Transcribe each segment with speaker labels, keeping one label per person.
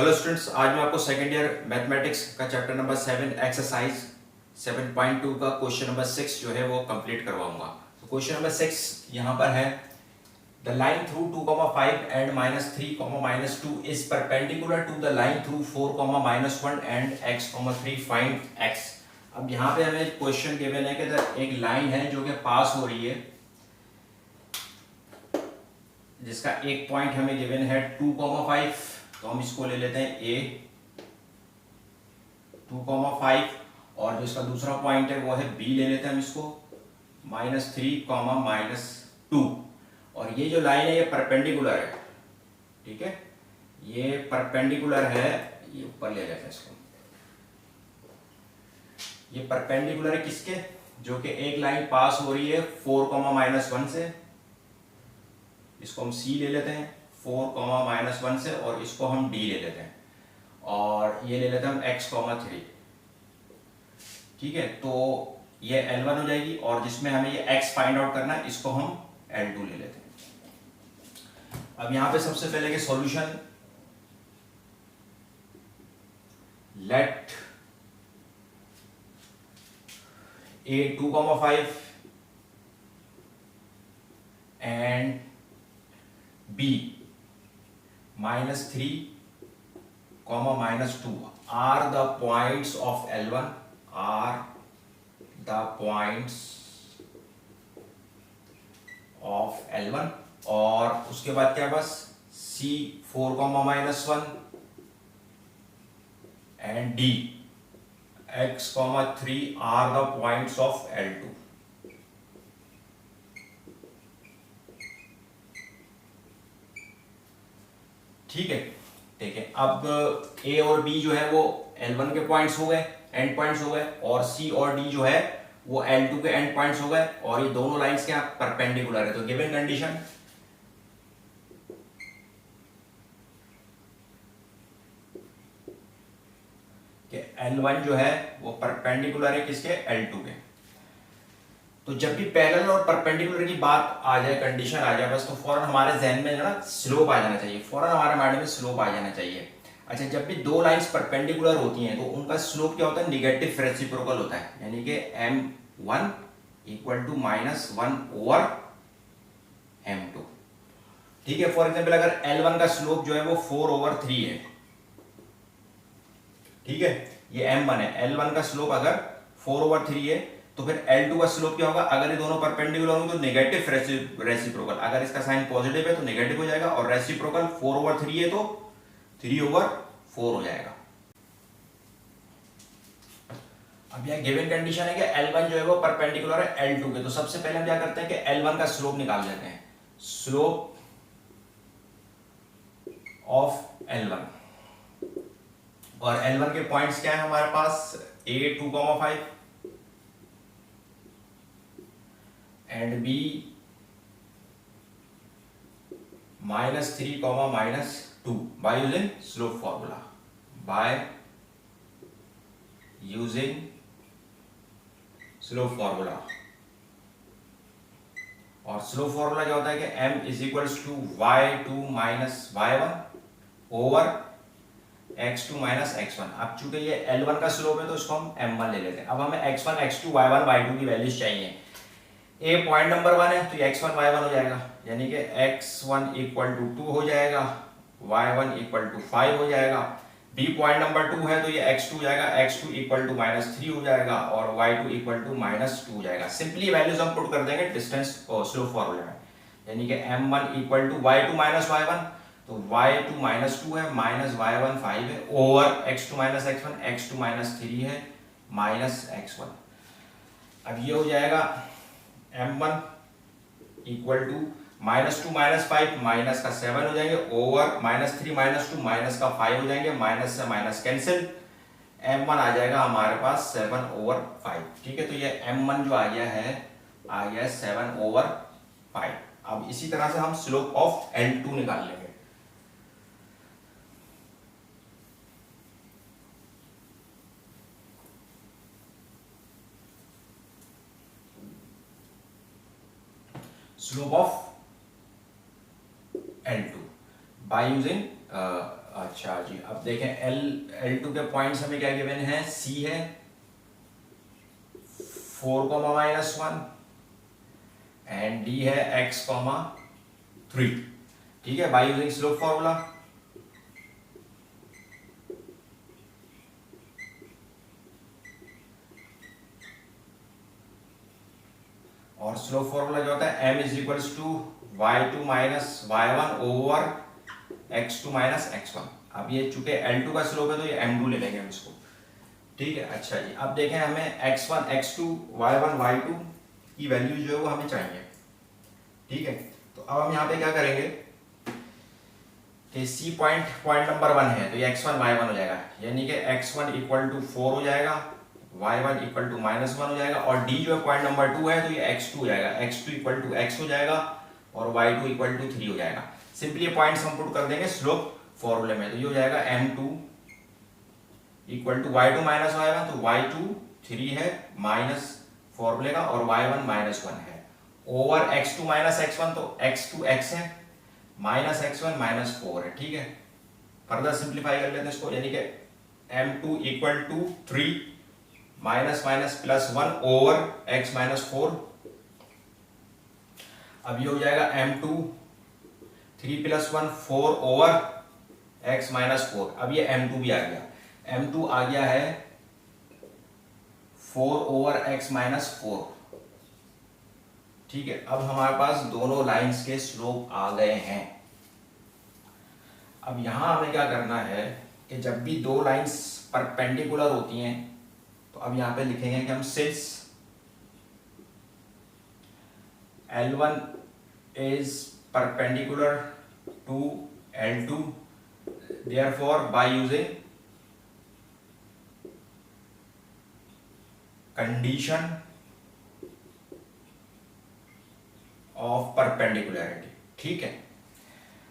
Speaker 1: Hello students, आज मैं आपको सेकेंड ईयर मैथमेटिक्स का चैप्टर नंबर 7 एक्सरसाइज 7.2 का क्वेश्चन नंबर 6 जो है वो कंप्लीट करवाऊंगा। तो क्वेश्चन नंबर 6 यहाँ पर है, the line through 2,5 and -3, -2 is perpendicular to the line through 4, -1 and x, 3 find x। अब यहाँ पे हमें क्वेश्चन गिवन है कि एक लाइन है जो कि पास हो रही है, जिसका एक पॉइंट हमें गिवन है 2,5, तो हम इसको ले लेते हैं a 2,5, और जो इसका दूसरा पॉइंट है वो है b, ले लेते हैं हम इसको -3, -2। और ये जो लाइन है ये परपेंडिकुलर है, ठीक है, ये परपेंडिकुलर है, ये ऊपर ले लेते हैं इसको। ये परपेंडिकुलर है किसके, जो कि एक लाइन पास हो रही है 4, -1 से, इसको हम c ले लेते हैं 4, -1 से, और इसको हम d ले लेते हैं, और ये ले लेते हैं हम x, 3। ठीक है, तो ये L1 हो जाएगी, और जिसमें हमें ये x फाइंड आउट करना है इसको हम L2 ले लेते हैं। अब यहां पे सबसे पहले के solution, let a 2,5 and b -3, -2 are the points of L1, are the points of L1, और उसके बाद क्या बस C 4, -1 and D x, 3 are the points of L2। ठीक है, देखिए अब A और B जो है वो L1 के पॉइंट्स हो गए, एंड पॉइंट्स हो गए, और C और D जो है वो L2 के एंड पॉइंट्स हो गए, और ये दोनों लाइंस क्या परपेंडिकुलर है। तो गिवन कंडीशन कि L1 जो है वो परपेंडिकुलर है किसके, L2 के। तो जब भी पैरेलल और परपेंडिकुलर की बात आ जाए, कंडीशन आ जाए बस, तो फौरन हमारे जहन में ना स्लोप आ जाना चाहिए, फौरन हमारे माइंड में स्लोप आ जाना चाहिए। अच्छा, जब भी दो लाइंस परपेंडिकुलर होती हैं तो उनका स्लोप क्या होता है, निगेटिव रेसिप्रोकल होता है, यानी कि m1 equal to -1 over m2। ठीक है, फॉर एग्जाम्पल अगर L1 का स्लोप जो है वो 4/3 है, ठीक है, ये m1 है, L1 का स्लोप अगर 4/3 है, तो फिर L2 का स्लोप क्या होगा, अगर ये दोनों परपेंडिकुलर होंगे तो नेगेटिव रेसिप्रोकल, अगर इसका साइन पॉजिटिव है तो नेगेटिव हो जाएगा, और रेसिप्रोकल 4/3 है तो 3/4 हो जाएगा। अब यह गिवन कंडीशन है कि L1 जो है वो परपेंडिकुलर है L2 के। तो सबसे पहले हम क्या करते हैं कि L1 का स्लोप निकाल लेते हैं, स्लोप ऑफ L1, और L1 के पॉइंट्स क्या है हमारे पास, A 2,5 and B -3, -2 by using slope formula, by using slope formula। और स्लोप फॉर्मूला क्या होता है कि m is equals to y2 - y1 over x2 - x1। अब चूंकि ये L1 का स्लोप है तो इसको हम m1 ले लेते हैं। अब हमें x1, x2, y1, y2 की वैल्यूज चाहिए। ए पॉइंट नंबर 1 है तो x1 y1 हो जाएगा, यानी कि x1 इक्वल टू 2 हो जाएगा, y1 इक्वल टू 5 हो जाएगा। b पॉइंट नंबर 2 है तो ये x2 हो जाएगा, x2 इक्वल टू -3 हो जाएगा, और y2 इक्वल टू -2 हो जाएगा। सिंपली वैल्यूज हम पुट कर देंगे डिस्टेंस स्लोप फॉर्मूले में, यानी कि m1 equal to y2 - y1, तो y2 -2 है, -y1 5 है, ओवर x2 - x1, x2 -3 है, -x1। अब ये हो जाएगा m1 इक्वल टू -2 - 5, माइनस का 7 हो जाएंगे, ओवर -3 - 2 माइनस का 5 हो जाएंगे, माइनस से माइनस कैंसिल, m1 आ जाएगा हमारे पास 7/5। ठीक है, तो ये m1 जो आ गया है, आ गया 7/5। अब इसी तरह से हम स्लोप ऑफ L2 निकाल लेंगे। slope of L2 by using अच्छा जी, अब देखें L2 के पॉइंट्स हमें क्या गिवन है, C है 4, -1 एंड D है x, 3। ठीक है, बाय यूजिंग स्लोप फॉर्मूला। और स्लोप फॉर्मूला क्या होता है, m = y2 - y1 over x2 - x1। अब ये चूंकि L2 का स्लोप है तो ये m2 ले लेंगे हम इसको। ठीक है, अच्छा जी, अब देखें हमें x1 x2 y1 y2 की वैल्यू जो है वो हमें चाहिए। ठीक है, तो अब हम यहाँ पे क्या करेंगे कि C पॉइंट नंबर 1 है तो ये x1 y1 हो जाएगा, यानी कि x1 = 4 हो जाएगा, y1 = -1 हो जाएगा, और D जो है पॉइंट नंबर 2 है तो ये x2 हो जाएगा, x2 = x हो जाएगा और y2 = 3 हो जाएगा। सिंपली ये पॉइंट्स हम पुट कर देंगे स्लोप फॉर्मूले में, तो ये हो जाएगा m2 = y2 - y1, तो y2 3 है माइनस फॉर्मूले का और y1 -1 है ओवर x2 - x1, तो x2 x है माइनस x1 -4 है। ठीक है, फर्दर सिंप्लीफाई कर लेते हैं इसको, यानी कि m2 = 3 -1 ओवर x -4। अब ये हो जाएगा m2 3 + 1 4 ओवर x -4। अब ये m2 भी आ गया, m2 आ गया है 4 ओवर x -4। ठीक है, अब हमारे पास दोनों लाइंस के स्लोप आ गए हैं। अब यहां हमें क्या करना है कि जब भी दो लाइंस परपेंडिकुलर होती हैं तो अब यहां पे लिखेंगे कि हम since L1 is perpendicular to L2, therefore by using condition of perpendicularity। ठीक है,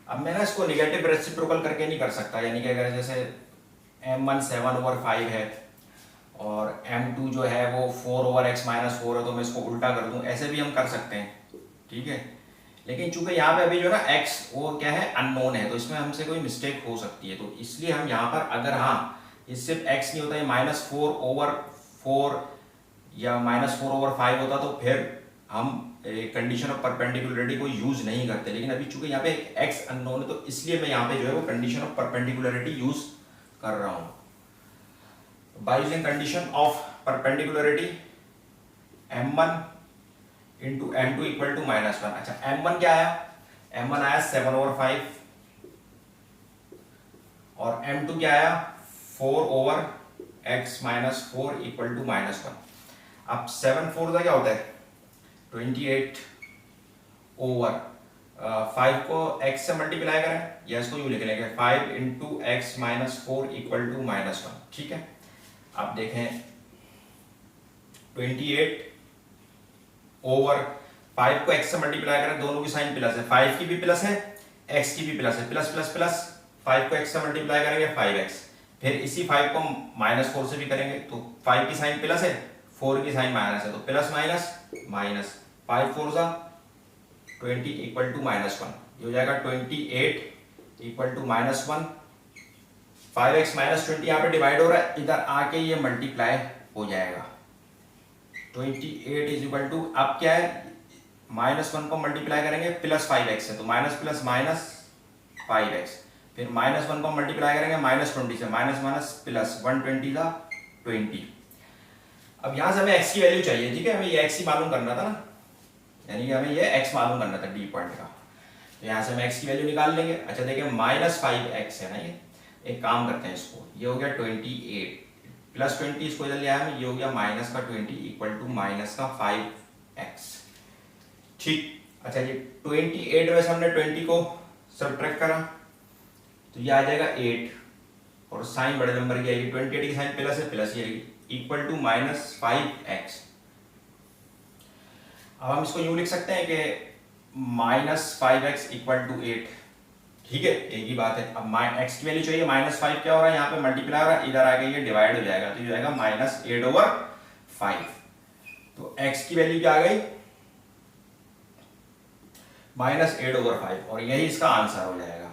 Speaker 1: अब मैं ना इसको निगेटिव रेसिप्रोकल करके नहीं कर सकता, यानी कि अगर जैसे m1 7/5 है और m2 जो है वो 4 ओवर x -4 है तो मैं इसको उल्टा कर दूं, ऐसे भी हम कर सकते हैं। ठीक है, लेकिन चूंकि यहाँ पे अभी जो ना x वो क्या है, अननोन है, तो इसमें हमसे कोई मिस्टेक हो सकती है, तो इसलिए हम यहाँ पर अगर हाँ ये सिर्फ x नहीं होता, ये -4/4 या -4/5 होता तो फिर हम कंडीशन ऑफ परपेंडिकुलरिटी को यूज नहीं करते। लेकिन अभी चूंकि यहाँ पे x अननोन है तो इसलिए मैं यहाँ पे जो है वो कंडीशन ऑफ परपेंडिकुलरिटी यूज कर रहा हूँ। By using condition of perpendicularity m1 × m2 = -1। अच्छा, m1 क्या आया, m1 आया 7/5 और m2 क्या आया 4 ओवर x -4 = -1। अब 7 4 का क्या होता है 28 ओवर 5 को x से मल्टीप्लाई करें या इसको यूं लिख लेंगे 5 × x -4 = -1। ठीक है, अब देखें 28 ओवर 5 को x से मल्टीप्लाई करें, दोनों की साइन प्लस है, 5 की भी प्लस है x की भी प्लस है, प्लस प्लस प्लस 5 को x से मल्टीप्लाई करेंगे 5x, फिर इसी 5 को -4 से भी करेंगे तो 5 की साइन प्लस है 4 की साइन माइनस है, तो प्लस माइनस माइनस 5 4 सा 20 = -1। ये हो जाएगा 28 = -1। 5x -20 यहाँ पे डिवाइड हो रहा है, इधर आके ये मल्टीप्लाई हो जाएगा। 28 = अब क्या है -1 को मल्टीप्लाई करेंगे प्लस 5x से, तो माइनस प्लस माइनस 5x, फिर -1 को मल्टीप्लाई करेंगे -20 से, माइनस माइनस प्लस 120 का 20। अब यहाँ से हमें x की वैल्यू चाहिए। ठीक है, हमें ये x ही मालूम करना था ना, यानी कि हमें ये x मालूम करना था d पॉइंट का, तो यहाँ से हम x की वैल्यू निकाल लेंगे। अच्छा देखिए -5x है ना, ये एक काम करते हैं, इसको ये हो गया 28 प्लस 20 इसको इधर ले आया हम, ये हो गया -20 = -5x। ठीक, अच्छा जी 28 में से हमने 20 को सब्ट्रैक्ट करा तो ये आ जाएगा 8 और साइन बड़े नंबर की आएगी, 28 की साइन प्लस है प्लस ही आएगी इक्वल टू -5x। अब हम इसको यूं लिख सकते हैं कि -5x = 8। ठीक है, एक ही बात है। अब x की वैल्यू चाहिए, -5 क्या हो रहा है यहाँ पे मल्टीप्लाई हो रहा है, इधर आके ये डिवाइड हो जाएगा, तो ये जाएगा -8/5। तो x की वैल्यू क्या आ गई -8/5 और यही इसका आंसर हो जाएगा।